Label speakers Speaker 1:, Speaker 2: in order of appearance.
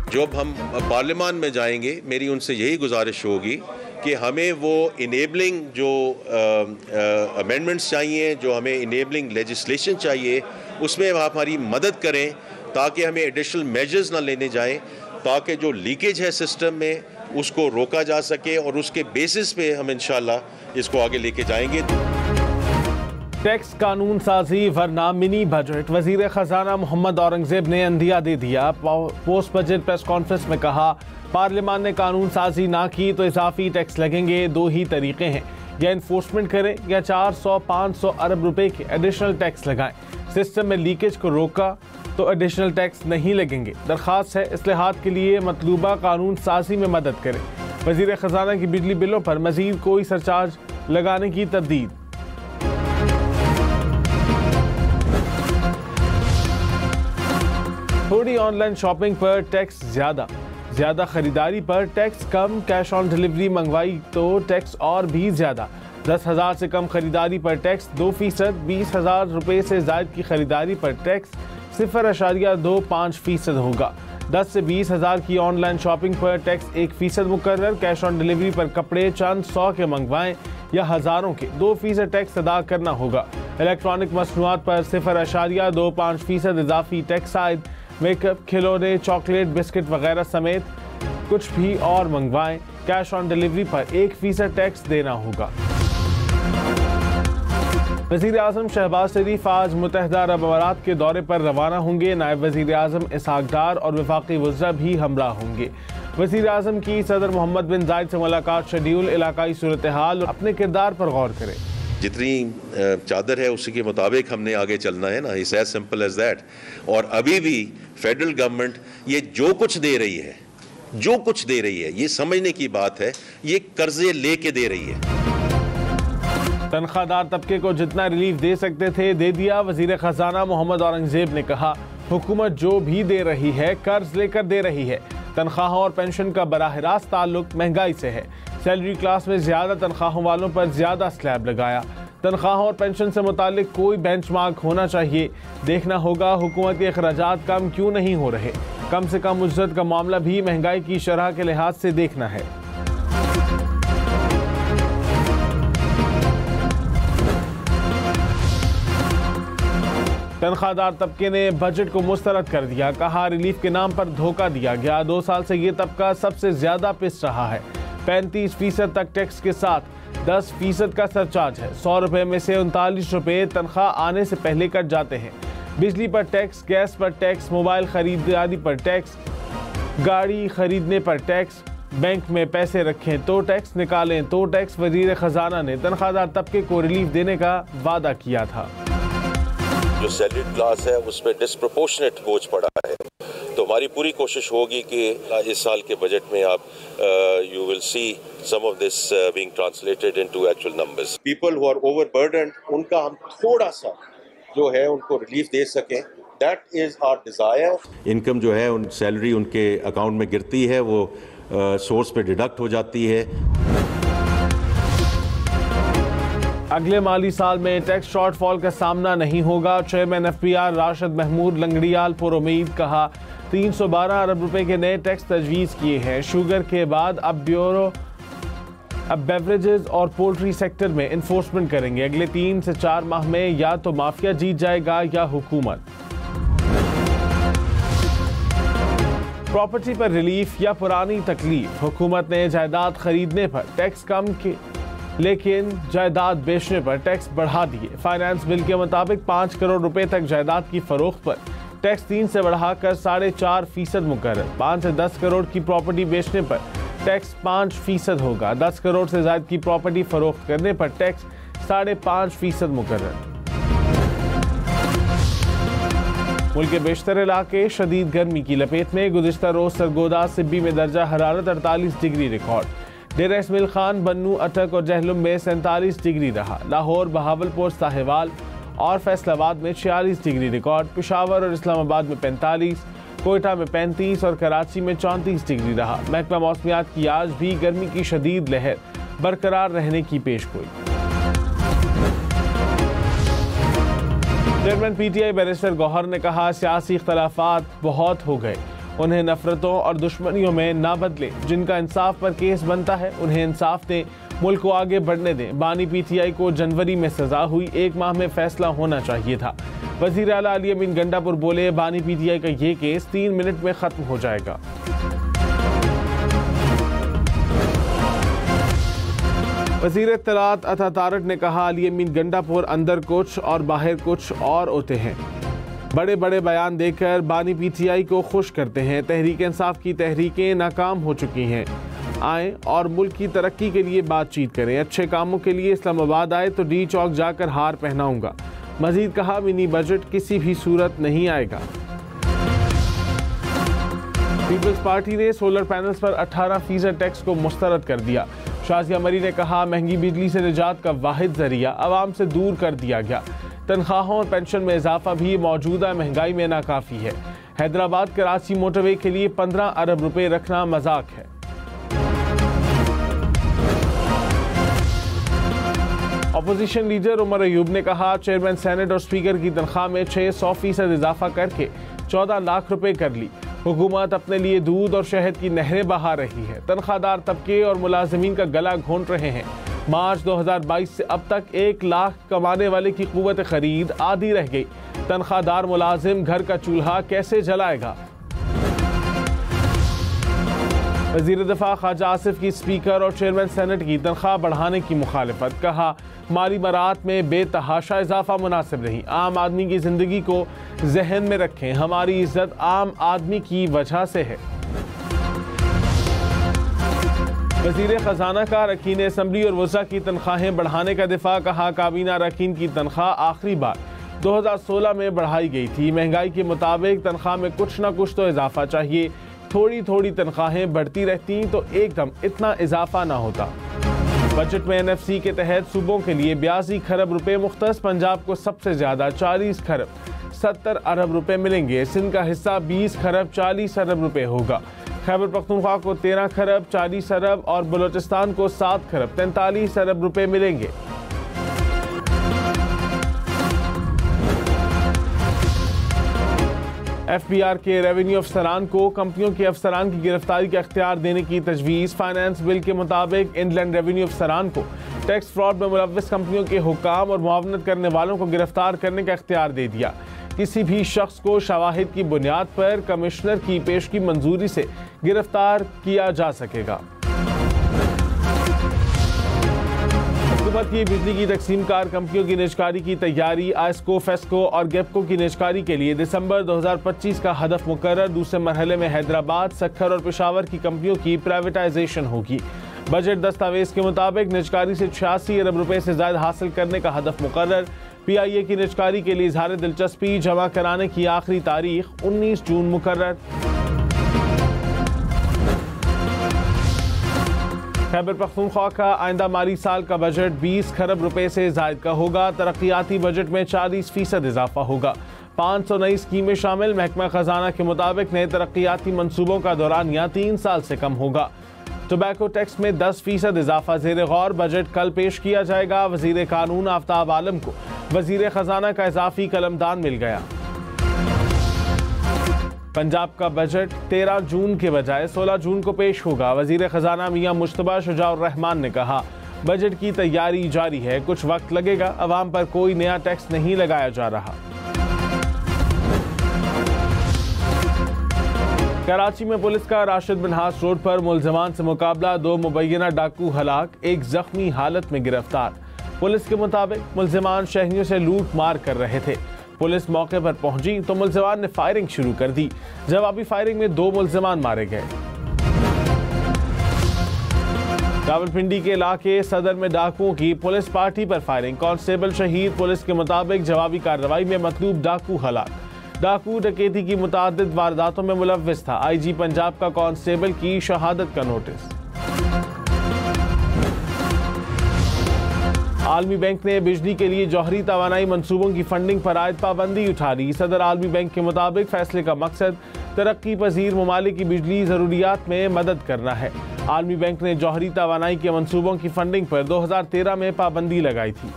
Speaker 1: जब हम पार्लियामान में जाएंगे, मेरी उनसे यही गुजारिश होगी कि हमें वो इनेबलिंग जो अमेंडमेंट्स चाहिए, जो हमें इनेबलिंग लेजिस्लेशन चाहिए, उसमें आप हमारी मदद करें ताकि हमें एडिशनल मेजर्स ना लेने जाएं, ताकि जो लीकेज है सिस्टम में उसको रोका जा सके और उसके बेसिस पे हम इंशाल्लाह इसको आगे लेके जाएंगे।
Speaker 2: टैक्स कानून साजी वरना मिनी बजट, वजीर खजाना मोहम्मद औरंगजेब ने अंदिया दे दिया। पोस्ट बजट प्रेस कॉन्फ्रेंस में कहा, पार्लियामान ने कानून साजी ना की तो इजाफी टैक्स लगेंगे। दो ही तरीके हैं, या इन्फोर्समेंट करें या 400-500 अरब रुपए के एडिशनल टैक्स लगाएं। सिस्टम में लीकेज को रोका तो एडिशनल टैक्स नहीं लगेंगे। दरख्वास्त है इस्लाहात के लिए मतलूबा कानून साजी में मदद करें। वजीर खजाना की बिजली बिलों पर मजीद कोई सरचार्ज लगाने की तरदीद। थोड़ी ऑनलाइन शॉपिंग पर टैक्स ज्यादा खरीदारी पर tax come, cash on delivery मंगवाई तो टैक्स और भी ज्यादा। 10,000 से कम खरीदारी पर टैक्स 2%, 20,000 रुपए से जायद की खरीदारी पर टैक्स 0.25% होगा। 10 से 20,000 की ऑनलाइन शॉपिंग पर टैक्स 1% मुकर्रर। कैश ऑन डिलीवरी पर कपड़े चंद 100 के मंगवाएं या हज़ारों के 2% टैक्स अदा करना होगा। इलेक्ट्रॉनिक मसनूआत पर 0.25% इजाफी टैक्स आयद। मेकअप, खिलौने, चॉकलेट, बिस्किट वगैरह समेत कुछ भी और मंगवाएं, कैश ऑन डिलीवरी पर 1% टैक्स देना होगा। वज़ीर आज़म शहबाज शरीफ आज मुत्तहिदा अरब अमारात के दौरे पर रवाना होंगे। नायब वज़ीर आज़म इसहाक डार और वफाकी वज़रा भी हमरा होंगे। वज़ीर आज़म की सदर मोहम्मद बिन जायद से मुलाकात शेड्यूल, इलाकाई सूरत हाल, अपने किरदार पर गौर करें।
Speaker 1: जितनी चादर है उसी के मुताबिक हमने आगे चलना है ना, it's as simple as that. और अभी भी फेडरल गवर्नमेंट ये जो कुछ दे रही है ये समझने की बात है, ये कर्जे लेके दे रही है।
Speaker 2: तनख्वाहदार तबके को जितना रिलीफ दे सकते थे दे दिया। वजीर खजाना मोहम्मद औरंगजेब ने कहा, हुकूमत जो भी दे रही है कर्ज लेकर दे रही है। तनख्वाहों और पेंशन का बराह रास्त ताल्लुक महंगाई से है। सैलरी क्लास में ज्यादा तनख्वाहों वालों पर ज्यादा स्लैब लगाया। तनख्वाहों और पेंशन से मुतालिक कोई बेंचमार्क होना चाहिए। देखना होगा हुकूमत के अखराजात कम क्यों नहीं हो रहे। कम से कम उजरत का मामला भी महंगाई की शरह के लिहाज से देखना है। तनख्वाहदार तबके ने बजट को मुस्तरद कर दिया। कहा, रिलीफ के नाम पर धोखा दिया गया। 2 साल से ये तबका सबसे ज्यादा पिस रहा है। 35% तक टैक्स के साथ 10% का सरचार्ज है। 100 रुपए में से 39 रुपए तनख्वाह आने से पहले कट जाते हैं। बिजली पर टैक्स, गैस पर टैक्स, मोबाइल खरीदारी पर टैक्स, गाड़ी खरीदने पर टैक्स, बैंक में पैसे रखें तो टैक्स, निकालें तो टैक्स। वजीर खजाना ने तनख्वाहदार तबके को रिलीफ देने का वादा किया था।
Speaker 1: जो सैलरीड क्लास है उसमें डिस्प्रोपोर्शनेट बोझ पड़ा है, तो हमारी पूरी कोशिश होगी कि इस साल के बजट में आप you will see some of this being translated into actual numbers. People who are overburdened, उनका हम थोड़ा सा जो है उनको रिलीफ दे सकें, that is our desire. Income जो है उन सैलरी उनके अकाउंट में गिरती है, वो सोर्स पे डिडक्ट हो जाती है।
Speaker 2: अगले माली साल में टैक्स शॉर्टफॉल का सामना नहीं होगा। चेयरमैन एफपीआर राशिद महमूद लंगड़ियाल पुर उम्मीद। कहा, 312 अरब रुपए के नए टैक्स तजवीज़ किए हैं। शुगर के बाद अब बेवरेजेस और पोल्ट्री सेक्टर में इन्फोर्समेंट करेंगे। अगले 3 से 4 माह में या तो माफिया जीत जाएगा या हुकूमत। प्रॉपर्टी पर रिलीफ या पुरानी तकलीफ। हुकूमत ने जायदाद खरीदने पर टैक्स कम किए, लेकिन जायदाद बेचने पर टैक्स बढ़ा दिए। फाइनेंस बिल के मुताबिक 5 करोड़ रुपए तक जायदाद की फरोख्त पर टैक्स 3 से बढ़ाकर 4.5% मुकर्रर। 5 से 10 करोड़ की प्रॉपर्टी बेचने पर टैक्स 5% होगा। 10 करोड़ से ज्यादा की प्रॉपर्टी फरोख्त करने पर टैक्स 5.5% मुकर्रर। मुल्क के बेशतर इलाके शदीद गर्मी की लपेट में। गुज़िश्ता रोज सरगोदा सिब्बी में दर्जा हरारत 48 डिग्री रिकॉर्ड। डेरा इस्माइल खान, बन्नू, अटक और जहलुम में 47 डिग्री रहा। लाहौर, बहावलपुर, साहिवाल और फैसलाबाद में 46 डिग्री रिकॉर्ड। पेशावर और इस्लामाबाद में 45, कोयटा में 35 और कराची में 34 डिग्री रहा। महकमा मौसमियात की आज भी गर्मी की शदीद लहर बरकरार रहने की पेशगोई। चेयरमैन पीटीआई बैरिस्टर गौहर ने कहा, सियासी इख्तलाफात बहुत हो गए उन्हें नफरतों और दुश्मनियों में ना बदले। जिनका इंसाफ पर केस बनता है उन्हें इंसाफ दें, मुल्क को आगे बढ़ने दें। बानी पीटीआई को जनवरी में सजा हुई, 1 माह में फैसला होना चाहिए था। वजीर आला अली अमीन गंडापुर बोले, बानी पीटीआई का ये केस 3 मिनट में खत्म हो जाएगा। वजीर इत्तलात अता तारक ने कहा, अली अमीन गंडापुर अंदर कुछ और बाहर कुछ और होते हैं। बड़े बड़े बयान देकर बानी पीटीआई को खुश करते हैं। तहरीक इंसाफ की तहरीकें नाकाम हो चुकी हैं। आएँ और मुल्क की तरक्की के लिए बातचीत करें। अच्छे कामों के लिए इस्लामाबाद आए तो डी चौक जाकर हार पहनाऊंगा। मजीद कहा, मिनी बजट किसी भी सूरत नहीं आएगा। पीपल्स पार्टी ने सोलर पैनल्स पर 18% टैक्स को मुस्तरद कर दिया। शाजिया मरी ने कहा, महंगी बिजली से निजात का वाहिद जरिया आवाम से दूर कर दिया गया। तनख्वाहों और पेंशन में इजाफा भी मौजूदा महंगाई में नाकाफी है। हैदराबाद कराची मोटरवे के लिए 15 अरब रुपए रखना मजाक है। अपोजिशन लीडर उमर अयूब ने कहा, चेयरमैन सेनेट और स्पीकर की तनख्वाह में 600% इजाफा करके 14 लाख रुपए कर ली। हुकूमत अपने लिए दूध और शहद की नहरें बहा रही है। तनख्वाहदार तबके और मुलाजिमीन का गला घोंट रहे हैं। मार्च 2022 से अब तक 1 लाख कमाने वाले की कुव्वत खरीद आधी रह गई। तनख्वाहदार मुलाजिम घर का चूल्हा कैसे जलाएगा। वजीर दफा ख्वाजा आसिफ की स्पीकर और चेयरमैन सेनेट की तनख्वाह बढ़ाने की मुखालिफत। कहा, माली मराहत में बेतहाशा इजाफा मुनासिब नहीं। आम आदमी की जिंदगी को जहन में रखें। हमारी इज्जत आम आदमी की वजह से है। वजीर खजाना का अरकान असम्बली और वज़रा की तनख्वाहें बढ़ाने का दिफा। कहा, काबीना अरकान की तनख्वाह आखिरी बार 2016 में बढ़ाई गई थी। महंगाई के मुताबिक तनख्वाह में कुछ ना कुछ तो इजाफा चाहिए। थोड़ी थोड़ी तनख्वाहें बढ़ती रहती तो एकदम इतना इजाफा ना होता। बजट में NFC के तहत सूबों के लिए 82 खरब रुपए मुख्तस। पंजाब को सबसे ज्यादा 40 खरब 70 अरब रुपए मिलेंगे। सिंध का हिस्सा 20 खरब 40 अरब रुपए होगा। खैबर पख्तूनख्वा को 13 खरब 40 अरब और बलोचिस्तान को 7 खरब 43 अरब रुपए मिलेंगे। FBR के रेवेन्यू अफसरान को कंपनियों के अफसरान की गिरफ्तारी का इख्तियार देने की तजवीज़। फाइनेंस बिल के मुताबिक इनलैंड रेवेन्यू अफसरान को टैक्स फ्रॉड में मुलव्वस कंपनियों के हुक्काम और मुआवनत करने वालों को गिरफ्तार करने का इख्तियार दे दिया। किसी भी शख्स को शवाहिद की बुनियाद पर कमिश्नर की पेशगी मंजूरी से गिरफ्तार किया जा सकेगा। हुकूमत की बिजली की तकसीमकार कंपनियों की निजकारी की तैयारी। आइस्को, फेस्को और गेपको की निजकारी के लिए दिसंबर 2025 का हदफ मुकर्रर। दूसरे मरहले में हैदराबाद, सक्खर और पेशावर की कंपनियों की प्राइवेटाइजेशन होगी। बजट दस्तावेज के मुताबिक निजकारी से 86 अरब रुपए से ज्यादा हासिल करने का हदफ मुकर्रर। PIA की निजकारी के लिए इजहार दिलचस्पी जमा कराने की आखिरी तारीख 19 जून मुकर्रर। खैबर पख्तूनख्वा का आइंदा माली साल का बजट 20 खरब रुपए से जायद का होगा। तरक्याती बजट में 40% इजाफा होगा। 500 नई स्कीमें शामिल। महकमा खजाना के मुताबिक नए तरक्याती मंसूबों का दौरानिया 3 साल से कम होगा। टोबैको टैक्स में 10% इजाफा ज़ेर गौर। बजट कल पेश किया जाएगा। वजीर कानून आफ्ताब आलम को वजीर खजाना का इजाफी कलमदान मिल गया। पंजाब का बजट 13 जून के बजाय 16 जून को पेश होगा। वजीर खजाना मियां मुश्तबा शुजाउर रहमान ने कहा, बजट की तैयारी जारी है, कुछ वक्त लगेगा। अवाम पर कोई नया टैक्स नहीं लगाया जा रहा। कराची में पुलिस का राशिद मिन्हास रोड पर मुलजमान से मुकाबला। 2 मुबैना डाकू हलाक, 1 जख्मी हालत में गिरफ्तार। पुलिस के मुताबिक मुलजमान शहरियों से लूट मार कर रहे थे। पुलिस मौके पर पहुंची तो मुलजमान ने फायरिंग शुरू कर दी। जवाबी फायरिंग में 2 मुलजमान मारे गए। रावलपिंडी के इलाके सदर में डाकुओं की पुलिस पार्टी पर फायरिंग, कांस्टेबल शहीद। पुलिस के मुताबिक जवाबी कार्रवाई में मतलूब डाकू हलाक। डाकू डकैती की मुतादिद वारदातों में मुलव्वस था। IG पंजाब का कांस्टेबल की शहादत का नोटिस। आलमी बैंक ने बिजली के लिए जौहरी तवानाई मंसूबों की फंडिंग पर आयद पाबंदी उठा ली। सदर आलमी बैंक के मुताबिक फैसले का मकसद तरक्की पजीर ममालिक की बिजली जरूरियात में मदद करना है। आलमी बैंक ने जौहरी तवानाई के मंसूबों की फंडिंग पर 2013 में पाबंदी लगाई थी।